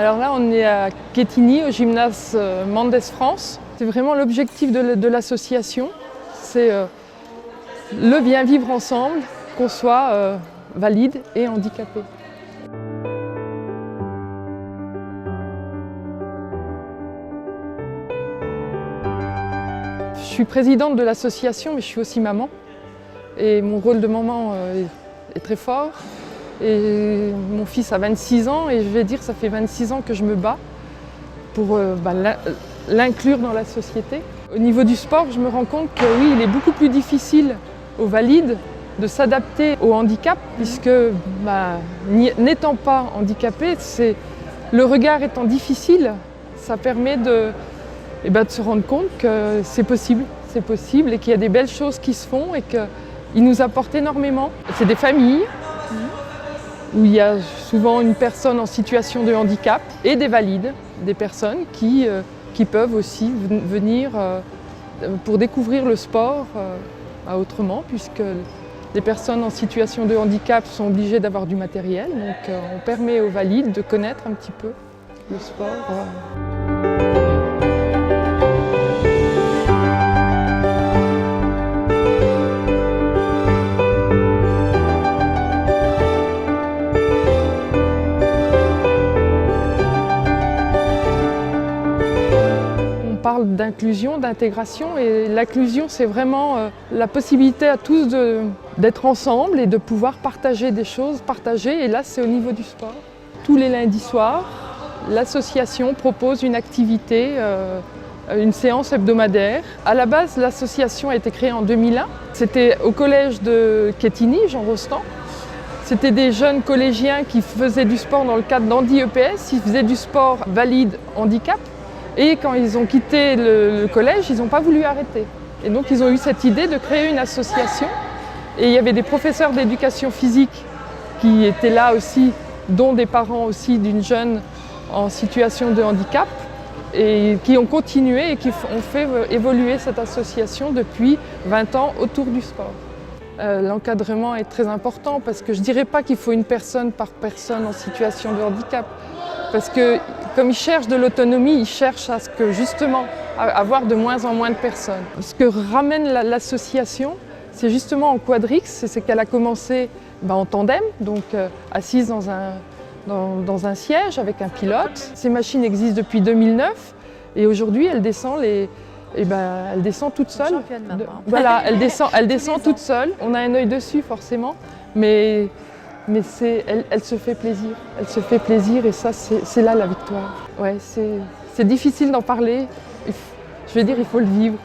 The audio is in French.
Alors là, on est à Quetigny, au gymnase Mendes France. C'est vraiment l'objectif de l'association, c'est le bien vivre ensemble, qu'on soit valide et handicapé. Je suis présidente de l'association, mais je suis aussi maman. Et mon rôle de maman est très fort. Et mon fils a 26 ans et je vais dire que ça fait 26 ans que je me bats pour l'inclure dans la société. Au niveau du sport, je me rends compte que oui, il est beaucoup plus difficile aux valides de s'adapter au handicap puisque n'étant pas handicapé, le regard étant difficile, ça permet de se rendre compte que c'est possible et qu'il y a des belles choses qui se font et qu'ils nous apportent énormément. C'est des familles où il y a souvent une personne en situation de handicap et des valides, des personnes qui peuvent aussi venir pour découvrir le sport autrement, puisque les personnes en situation de handicap sont obligées d'avoir du matériel. Donc on permet aux valides de connaître un petit peu le sport. On parle d'inclusion, d'intégration et l'inclusion c'est vraiment la possibilité à tous d'être ensemble et de pouvoir partager des choses, et là c'est au niveau du sport. Tous les lundis soirs, l'association propose une activité, une séance hebdomadaire. À la base, l'association a été créée en 2001. C'était au collège de Quetigny, Jean Rostand. C'était des jeunes collégiens qui faisaient du sport dans le cadre d'Handi EPS, ils faisaient du sport valide handicap. Et quand ils ont quitté le collège, ils n'ont pas voulu arrêter. Et donc ils ont eu cette idée de créer une association. Et il y avait des professeurs d'éducation physique qui étaient là aussi, dont des parents aussi d'une jeune en situation de handicap, et qui ont continué et qui ont fait évoluer cette association depuis 20 ans autour du sport. L'encadrement est très important parce que je ne dirais pas qu'il faut une personne par personne en situation de handicap. Parce que comme ils cherchent de l'autonomie, ils cherchent à ce que justement avoir de moins en moins de personnes. Ce que ramène l'association, c'est justement en quadrix, c'est qu'elle a commencé en tandem, donc assise dans un siège avec un pilote. Ces machines existent depuis 2009 et aujourd'hui elle descend elle descend toute seule. Voilà, elle descend toute seule. On a un œil dessus forcément, mais elle se fait plaisir. Elle se fait plaisir et ça, c'est là la victoire. Ouais, c'est difficile d'en parler. Je veux dire, il faut le vivre.